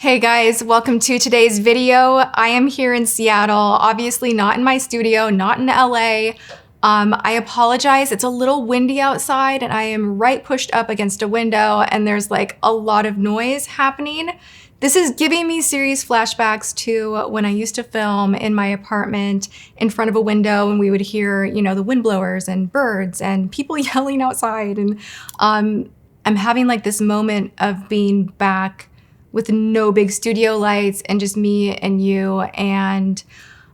Hey guys, welcome to today's video. I am here in Seattle, obviously not in my studio, not in LA. I apologize, it's a little windy outside and I am right pushed up against a window and there's like a lot of noise happening. This is giving me serious flashbacks to when I used to film in my apartment in front of a window and we would hear, the wind blowers and birds and people yelling outside. And I'm having like this moment of being back with no big studio lights and just me and you. And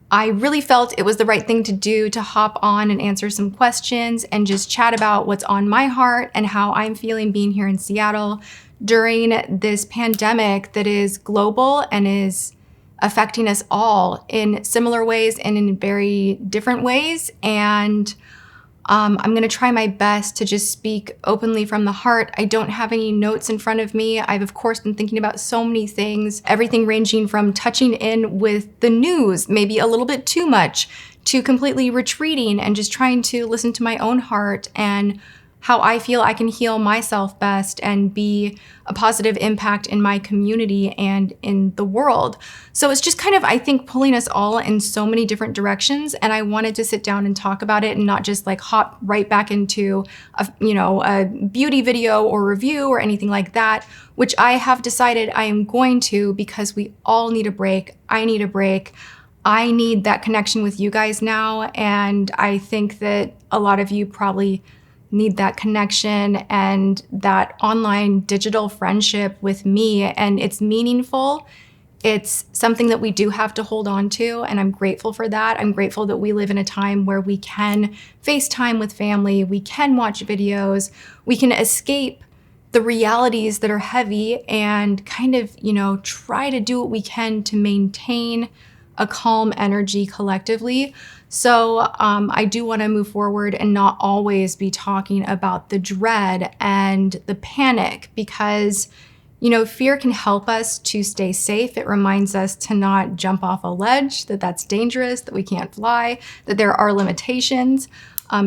I really felt it was the right thing to do to hop on and answer some questions and just chat about what's on my heart and how I'm feeling being here in Seattle during this pandemic that is global and is affecting us all in similar ways and in very different ways. And I'm gonna try my best to just speak openly from the heart. I don't have any notes in front of me. I've of course been thinking about so many things, everything ranging from touching in with the news, maybe a little bit too much, to completely retreating and just trying to listen to my own heart and how I feel I can heal myself best and be a positive impact in my community and in the world. So it's just kind of, I think, pulling us all in so many different directions. And I wanted to sit down and talk about it and not just like hop right back into a beauty video or review or anything like that, which I have decided I am going to because we all need a break. I need a break. I need that connection with you guys now. And I think that a lot of you probably need that connection and that online digital friendship with me. And it's meaningful. It's something that we do have to hold on to. And I'm grateful for that. I'm grateful that we live in a time where we can FaceTime with family. We can watch videos. We can escape the realities that are heavy and kind of, try to do what we can to maintain a calm energy collectively. So I do want to move forward and not always be talking about the dread and the panic because, fear can help us to stay safe. It reminds us to not jump off a ledge, that that's dangerous, that we can't fly, that there are limitations.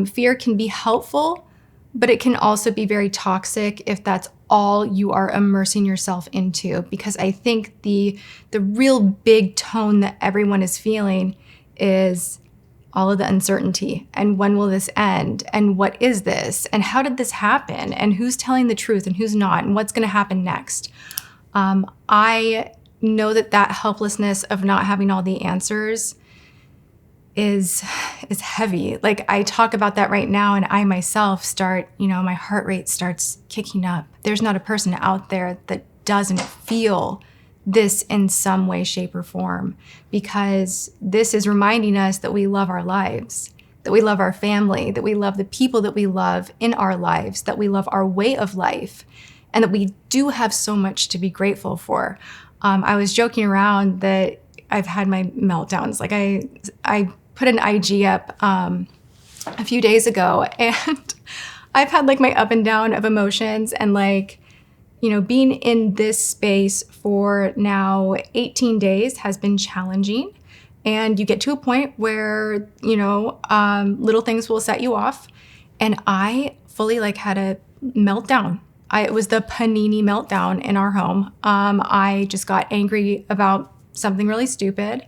Fear can be helpful, but it can also be very toxic if that's all you are immersing yourself into. Because I think the real big tone that everyone is feeling is all of the uncertainty and when will this end and what is this and how did this happen and who's telling the truth and who's not and what's going to happen next. I know that helplessness of not having all the answers is heavy. Like I talk about that right now and I myself start, my heart rate starts kicking up. There's not a person out there that doesn't feel this in some way, shape, or form, because this is reminding us that we love our lives, that we love our family, that we love the people that we love in our lives, that we love our way of life, and that we do have so much to be grateful for. I was joking around that I've had my meltdowns. Like I put an IG up a few days ago and I've had like my up and down of emotions and being in this space for now 18 days has been challenging. And you get to a point where, little things will set you off. And I fully had a meltdown. It was the panini meltdown in our home. I just got angry about something really stupid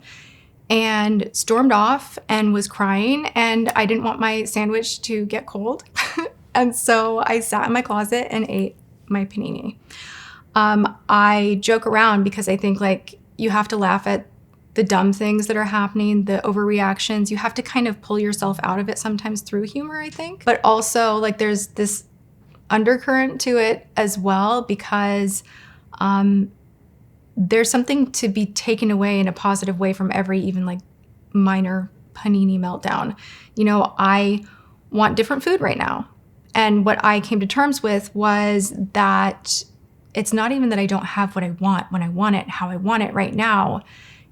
and stormed off and was crying. And I didn't want my sandwich to get cold. And so I sat in my closet and ate my panini. I joke around because I think you have to laugh at the dumb things that are happening, the overreactions. You have to kind of pull yourself out of it sometimes through humor, I think. But also there's this undercurrent to it as well because there's something to be taken away in a positive way from every even minor panini meltdown. I want different food right now. And what I came to terms with was that it's not even that I don't have what I want when I want it, how I want it right now.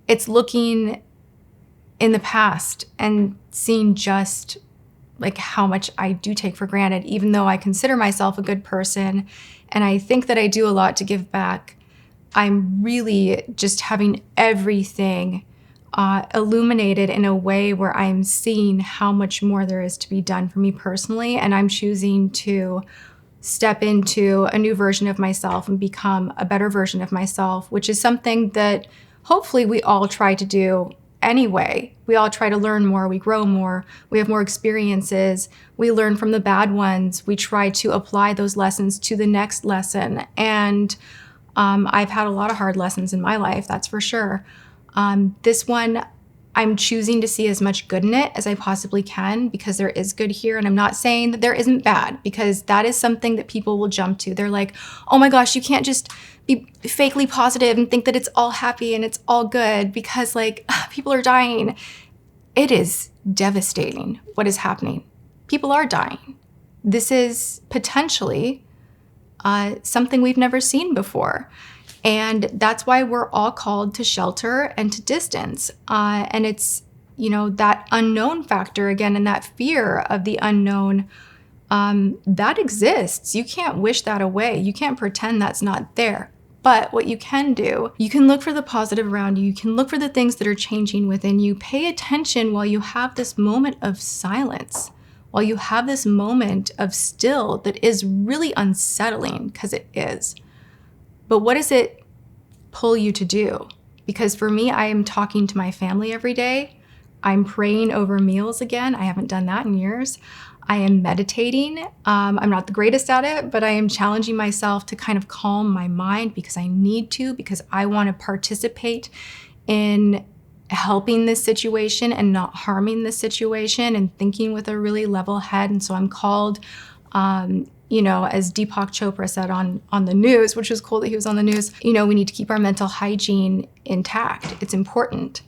It's looking in the past and seeing just how much I do take for granted, even though I consider myself a good person and I think that I do a lot to give back. I'm really just having everything illuminated in a way where I'm seeing how much more there is to be done for me personally. And I'm choosing to step into a new version of myself and become a better version of myself, which is something that hopefully we all try to do anyway. We all try to learn more, we grow more, we have more experiences, we learn from the bad ones, we try to apply those lessons to the next lesson. And I've had a lot of hard lessons in my life, that's for sure. This one, I'm choosing to see as much good in it as I possibly can, because there is good here. And I'm not saying that there isn't bad, because that is something that people will jump to. They're like, oh my gosh, you can't just be fakely positive and think that it's all happy and it's all good because like people are dying. It is devastating what is happening. People are dying. This is potentially something we've never seen before. And that's why we're all called to shelter and to distance. And it's, that unknown factor again, and that fear of the unknown, that exists. You can't wish that away. You can't pretend that's not there. But what you can do, you can look for the positive around you. You can look for the things that are changing within you. Pay attention while you have this moment of silence, while you have this moment of still that is really unsettling, because it is. But what does it pull you to do? Because for me, I am talking to my family every day. I'm praying over meals again. I haven't done that in years. I am meditating. I'm not the greatest at it, but I am challenging myself to kind of calm my mind because I need to, because I want to participate in helping this situation and not harming this situation and thinking with a really level head. And so I'm called, as Deepak Chopra said on the news, which was cool that he was on the news, we need to keep our mental hygiene intact. It's important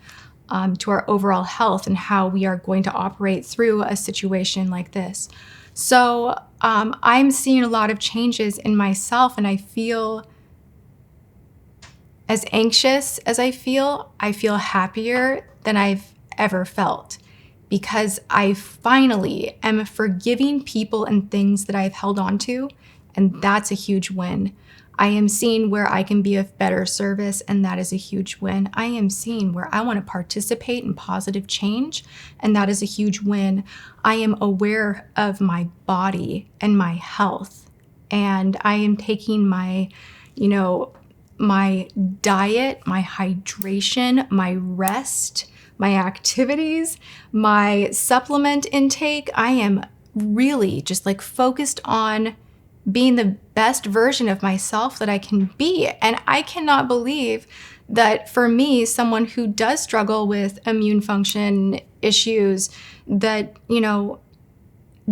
to our overall health and how we are going to operate through a situation like this. So I'm seeing a lot of changes in myself, and I feel as anxious as I feel happier than I've ever felt, because I finally am forgiving people and things that I've held on to, and that's a huge win. I am seeing where I can be of better service, and that is a huge win. I am seeing where I want to participate in positive change, and that is a huge win. I am aware of my body and my health, and I am taking my diet, my hydration, my rest, my activities, my supplement intake. I am really just focused on being the best version of myself that I can be. And I cannot believe that for me, someone who does struggle with immune function issues, that,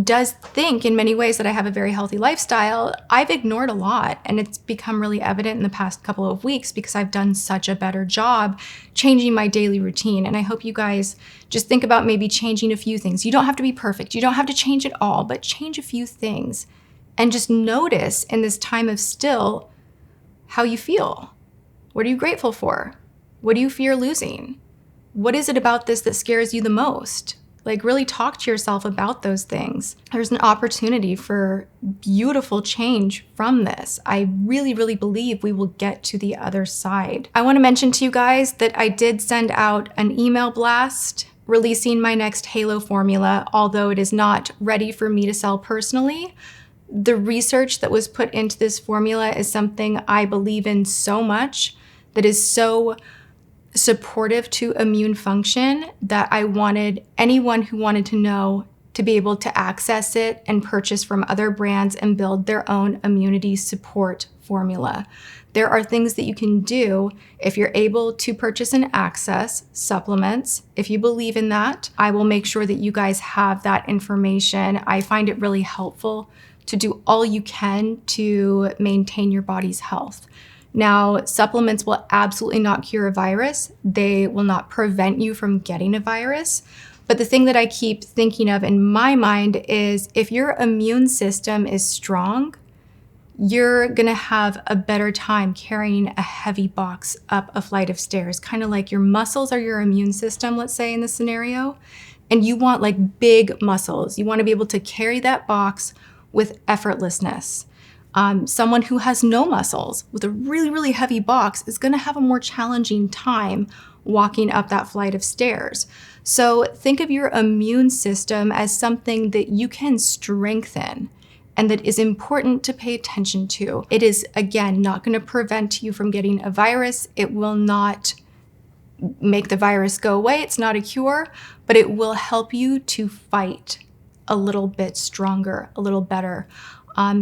does think in many ways that I have a very healthy lifestyle, I've ignored a lot. And it's become really evident in the past couple of weeks because I've done such a better job changing my daily routine. And I hope you guys just think about maybe changing a few things. You don't have to be perfect. You don't have to change it all, but change a few things. And just notice in this time of still how you feel. What are you grateful for? What do you fear losing? What is it about this that scares you the most? Really talk to yourself about those things. There's an opportunity for beautiful change from this. I really, really believe we will get to the other side. I want to mention to you guys that I did send out an email blast releasing my next Halo formula, although it is not ready for me to sell personally. The research that was put into this formula is something I believe in so much, that is so supportive to immune function, that I wanted anyone who wanted to know to be able to access it and purchase from other brands and build their own immunity support formula. There are things that you can do if you're able to purchase and access supplements. If you believe in that, I will make sure that you guys have that information. I find it really helpful to do all you can to maintain your body's health. Now, supplements will absolutely not cure a virus. They will not prevent you from getting a virus. But the thing that I keep thinking of in my mind is if your immune system is strong, you're gonna have a better time carrying a heavy box up a flight of stairs, kind of like your muscles are your immune system, let's say in this scenario, and you want big muscles. You wanna be able to carry that box with effortlessness. Someone who has no muscles with a really, really heavy box is going to have a more challenging time walking up that flight of stairs. So think of your immune system as something that you can strengthen and that is important to pay attention to. It is, again, not going to prevent you from getting a virus. It will not make the virus go away. It's not a cure, but it will help you to fight a little bit stronger, a little better.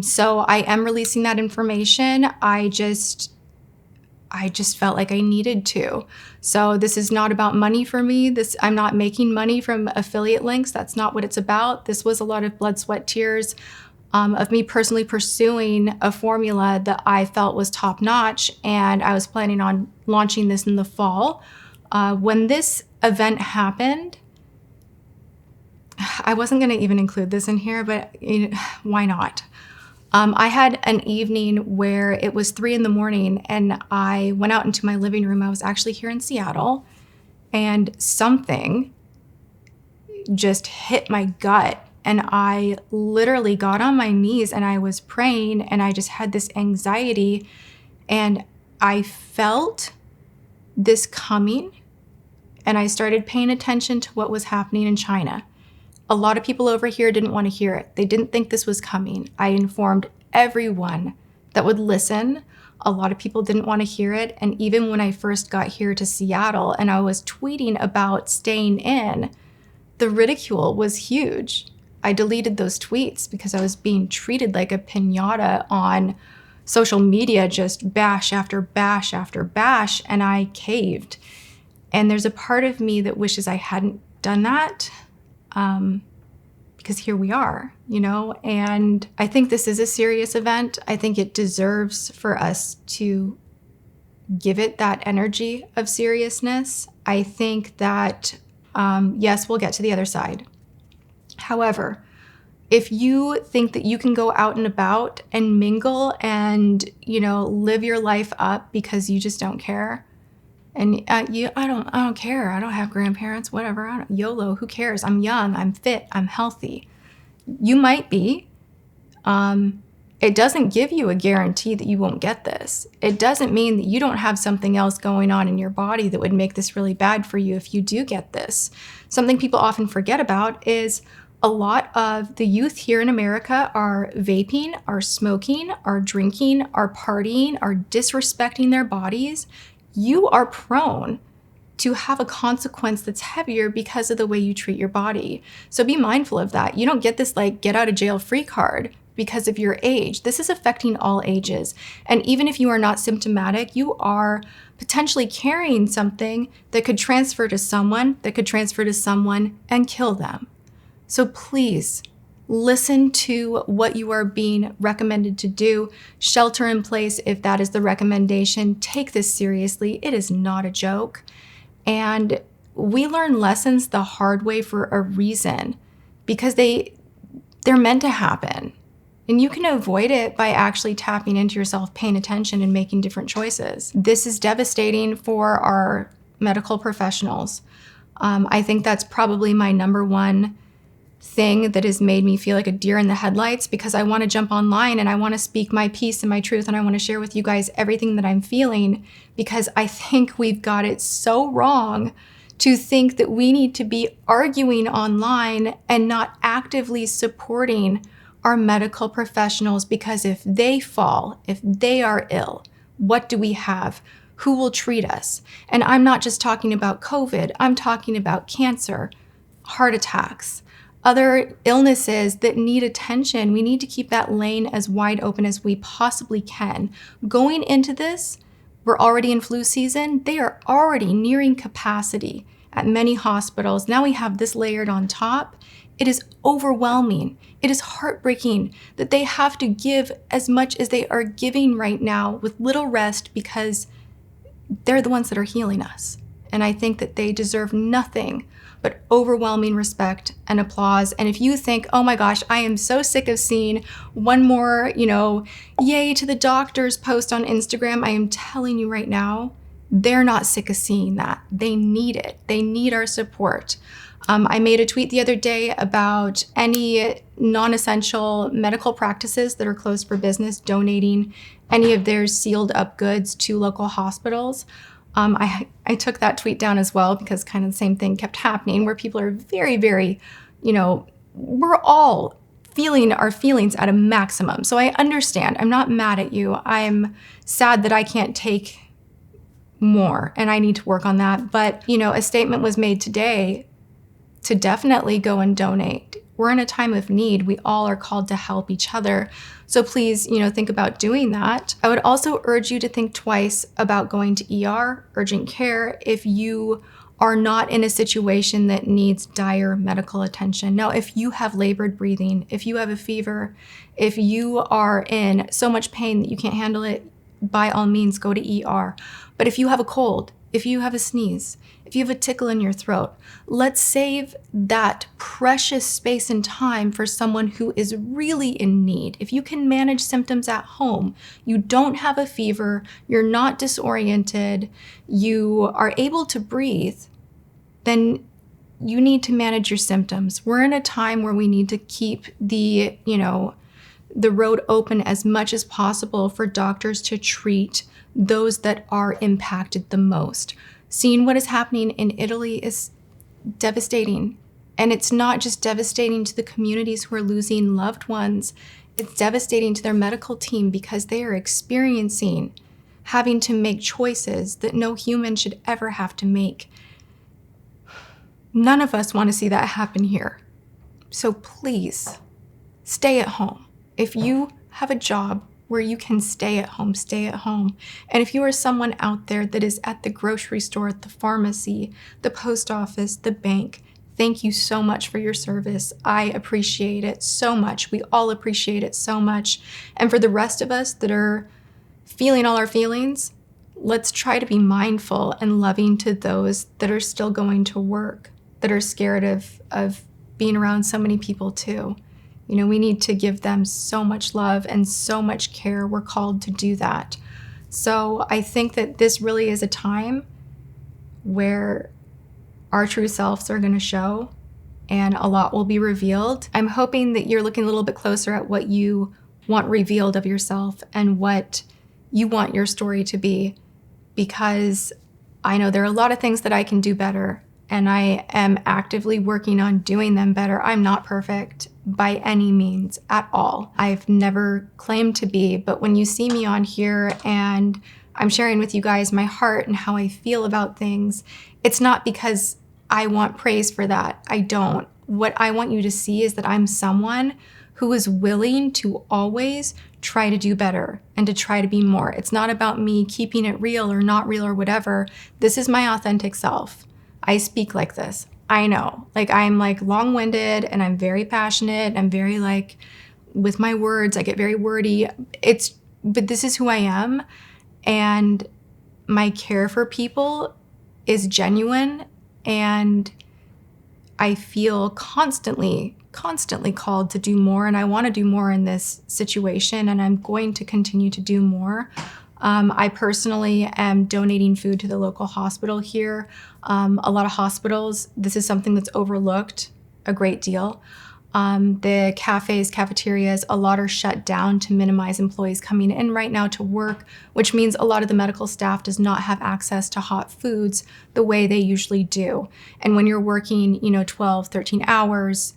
So I am releasing that information. I just felt like I needed to. So this is not about money for me. I'm not making money from affiliate links. That's not what it's about. This was a lot of blood, sweat, tears of me personally pursuing a formula that I felt was top notch. And I was planning on launching this in the fall. When this event happened, I wasn't going to even include this in here, but why not? I had an evening where it was 3 a.m. and I went out into my living room. I was actually here in Seattle, and something just hit my gut. And I literally got on my knees and I was praying, and I just had this anxiety, and I felt this coming, and I started paying attention to what was happening in China. A lot of people over here didn't want to hear it. They didn't think this was coming. I informed everyone that would listen. A lot of people didn't want to hear it. And even when I first got here to Seattle and I was tweeting about staying in, the ridicule was huge. I deleted those tweets because I was being treated like a piñata on social media, just bash after bash after bash, and I caved. And there's a part of me that wishes I hadn't done that. Because here we are, and I think this is a serious event. I think it deserves for us to give it that energy of seriousness. I think that, yes, we'll get to the other side. However, if you think that you can go out and about and mingle and, live your life up because you just don't care, and I don't care. I don't have grandparents, whatever. YOLO, who cares? I'm young, I'm fit, I'm healthy. You might be. It doesn't give you a guarantee that you won't get this. It doesn't mean that you don't have something else going on in your body that would make this really bad for you if you do get this. Something people often forget about is a lot of the youth here in America are vaping, are smoking, are drinking, are partying, are disrespecting their bodies. You are prone to have a consequence that's heavier because of the way you treat your body. So be mindful of that. You don't get this get out of jail free card because of your age. This is affecting all ages. And even if you are not symptomatic, you are potentially carrying something that could transfer to someone, and kill them. So please listen to what you are being recommended to do. Shelter in place if that is the recommendation. Take this seriously. It is not a joke. And we learn lessons the hard way for a reason, because they're meant to happen. And you can avoid it by actually tapping into yourself, paying attention, and making different choices. This is devastating for our medical professionals. I think that's probably my number one thing that has made me feel like a deer in the headlights, because I want to jump online and I want to speak my piece and my truth, and I want to share with you guys everything that I'm feeling, because I think we've got it so wrong to think that we need to be arguing online and not actively supporting our medical professionals, because if they fall, if they are ill, what do we have? Who will treat us? And I'm not just talking about COVID, I'm talking about cancer, heart attacks, other illnesses that need attention. We need to keep that lane as wide open as we possibly can. Going into this, we're already in flu season. They are already nearing capacity at many hospitals. Now we have this layered on top. It is overwhelming. It is heartbreaking that they have to give as much as they are giving right now with little rest, because they're the ones that are healing us. And I think that they deserve nothing but overwhelming respect and applause. And if you think, oh my gosh, I am so sick of seeing one more, yay to the doctors post on Instagram, I am telling you right now, they're not sick of seeing that. They need it. They need our support. I made a tweet the other day about any non-essential medical practices that are closed for business donating any of their sealed up goods to local hospitals. I took that tweet down as well, because kind of the same thing kept happening, where people are very, very, we're all feeling our feelings at a maximum. So I understand. I'm not mad at you. I'm sad that I can't take more and I need to work on that. But, you know, a statement was made today to definitely go and donate. We're in a time of need. We all are called to help each other. So please, you know, think about doing that. I would also urge you to think twice about going to ER, urgent care, if you are not in a situation that needs dire medical attention. Now, if you have labored breathing, if you have a fever, if you are in so much pain that you can't handle it, by all means, go to ER. But if you have a cold, if you have a sneeze, if you have a tickle in your throat, let's save that precious space and time for someone who is really in need. If you can manage symptoms at home, you don't have a fever, you're not disoriented, you are able to breathe, then you need to manage your symptoms. We're in a time where we need to keep the road open as much as possible for doctors to treat those that are impacted the most. Seeing what is happening in Italy is devastating. And it's not just devastating to the communities who are losing loved ones, it's devastating to their medical team because they are experiencing having to make choices that no human should ever have to make. None of us want to see that happen here. So please, stay at home. If you have a job where you can stay at home, stay at home. And if you are someone out there that is at the grocery store, at the pharmacy, the post office, the bank, thank you so much for your service. I appreciate it so much. We all appreciate it so much. And for the rest of us that are feeling all our feelings, let's try to be mindful and loving to those that are still going to work, that are scared of being around so many people too. You know, we need to give them so much love and so much care. We're called to do that. So I think that this really is a time where our true selves are going to show and a lot will be revealed. I'm hoping that you're looking a little bit closer at what you want revealed of yourself and what you want your story to be, because I know there are a lot of things that I can do better, and I am actively working on doing them better. I'm not perfect by any means at all. I've never claimed to be, but when you see me on here and I'm sharing with you guys my heart and how I feel about things, it's not because I want praise for that. I don't. What I want you to see is that I'm someone who is willing to always try to do better and to try to be more. It's not about me keeping it real or not real or whatever. This is my authentic self. I speak like this. I know, I'm long-winded and I'm very passionate. I'm very with my words, I get very wordy. But this is who I am. And my care for people is genuine. And I feel constantly called to do more. And I want to do more in this situation. And I'm going to continue to do more. I personally am donating food to the local hospital here. A lot of hospitals, this is something that's overlooked a great deal. The cafes, cafeterias, a lot are shut down to minimize employees coming in right now to work, which means a lot of the medical staff does not have access to hot foods the way they usually do. And when you're working, 12, 13 hours,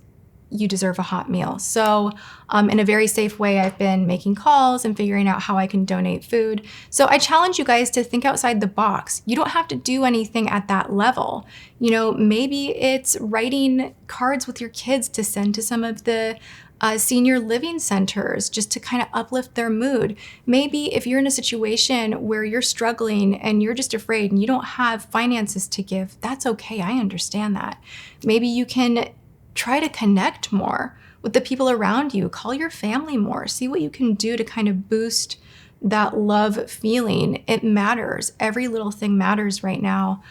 you deserve a hot meal. So in a very safe way, I've been making calls and figuring out how I can donate food. So I challenge you guys to think outside the box. You don't have to do anything at that level. Maybe it's writing cards with your kids to send to some of the senior living centers just to kind of uplift their mood. Maybe if you're in a situation where you're struggling and you're just afraid and you don't have finances to give, that's okay. I understand that. Maybe you can try to connect more with the people around you. Call your family more. See what you can do to kind of boost that love feeling. It matters. Every little thing matters right now.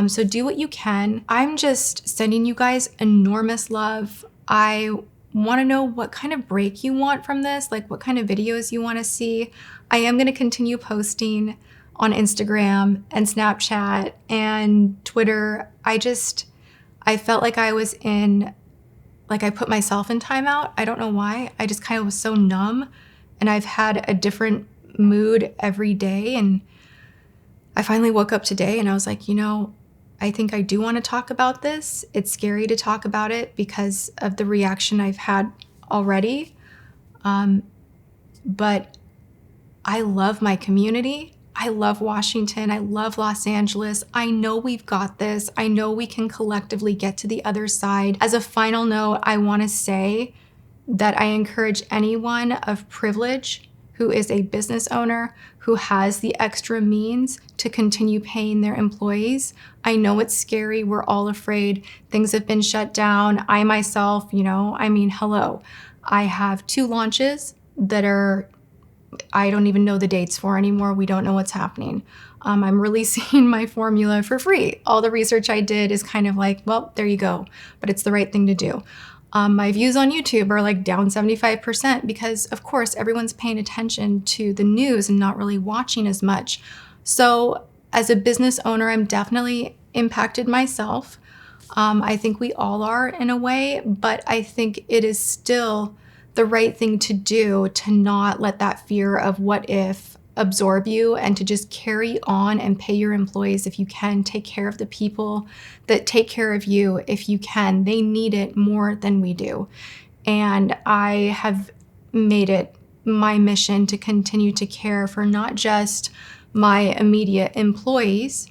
So do what you can. I'm just sending you guys enormous love. I want to know what kind of break you want from this, what kind of videos you want to see. I am going to continue posting on Instagram and Snapchat and Twitter. I felt like I was I put myself in timeout. I don't know why. I just kind of was so numb, and I've had a different mood every day. And I finally woke up today and I was like, I think I do want to talk about this. It's scary to talk about it because of the reaction I've had already. But I love my community. I love Washington. I love Los Angeles. I know we've got this. I know we can collectively get to the other side. As a final note, I want to say that I encourage anyone of privilege who is a business owner, who has the extra means to continue paying their employees. I know it's scary. We're all afraid. Things have been shut down. I myself, hello. I have 2 launches that I don't even know the dates for anymore. We don't know what's happening. I'm releasing my formula for free. All the research I did is kind of like, well, there you go, but it's the right thing to do. My views on YouTube are like down 75% because, of course, everyone's paying attention to the news and not really watching as much. So as a business owner, I'm definitely impacted myself. I think we all are in a way, but I think it is still the right thing to do to not let that fear of what if absorb you and to just carry on and pay your employees if you can. Take care of the people that take care of you if you can. They need it more than we do. And I have made it my mission to continue to care for not just my immediate employees,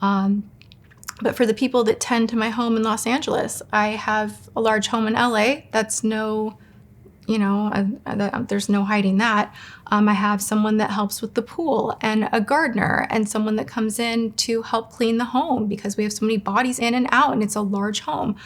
but for the people that tend to my home in Los Angeles. I have a large home in LA. That's there's no hiding that. I have someone that helps with the pool and a gardener and someone that comes in to help clean the home because we have so many bodies in and out and it's a large home.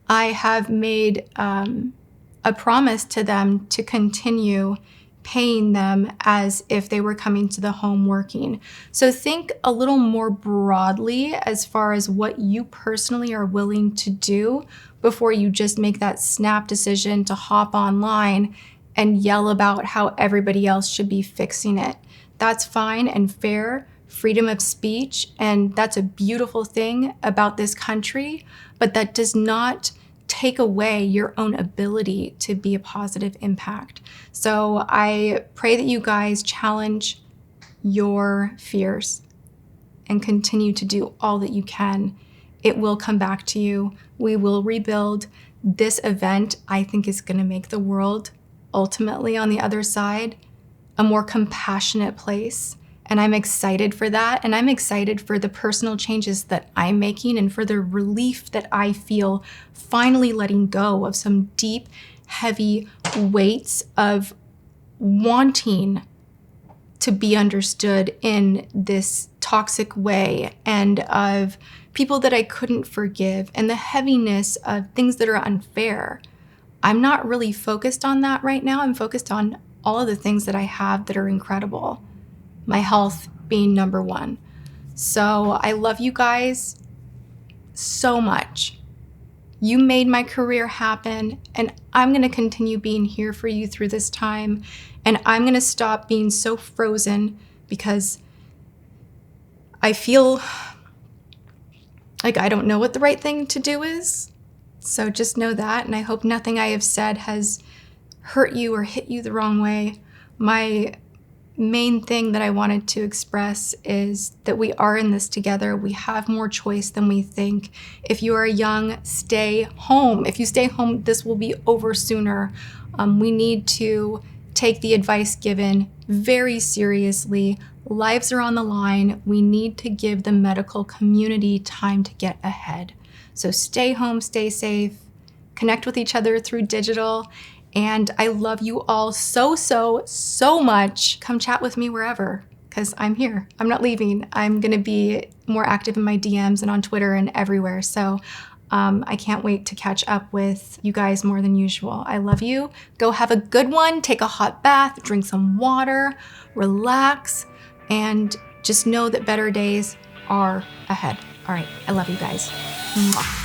I have made a promise to them to continue paying them as if they were coming to the home working. So think a little more broadly as far as what you personally are willing to do before you just make that snap decision to hop online and yell about how everybody else should be fixing it. That's fine and fair, freedom of speech, and that's a beautiful thing about this country, but that does not take away your own ability to be a positive impact. So I pray that you guys challenge your fears and continue to do all that you can. It will come back to you. We will rebuild. This event, I think, is going to make the world ultimately on the other side a more compassionate place. And I'm excited for that. And I'm excited for the personal changes that I'm making and for the relief that I feel finally letting go of some deep, heavy weights of wanting to be understood in this toxic way and of people that I couldn't forgive and the heaviness of things that are unfair. I'm not really focused on that right now. I'm focused on all of the things that I have that are incredible. My health being number one. So I love you guys so much. You made my career happen, and I'm going to continue being here for you through this time. And I'm going to stop being so frozen because I feel like I don't know what the right thing to do is. So just know that. And I hope nothing I have said has hurt you or hit you the wrong way. My main thing that I wanted to express is that we are in this together. We have more choice than we think. If you are young, stay home. If you stay home, this will be over sooner. We need to take the advice given very seriously. Lives are on the line. We need to give the medical community time to get ahead. So stay home, stay safe, connect with each other through digital. And I love you all so, so, so much. Come chat with me wherever, because I'm here. I'm not leaving. I'm going to be more active in my DMs and on Twitter and everywhere. So I can't wait to catch up with you guys more than usual. I love you. Go have a good one. Take a hot bath, drink some water, relax, and just know that better days are ahead. All right. I love you guys. Mwah.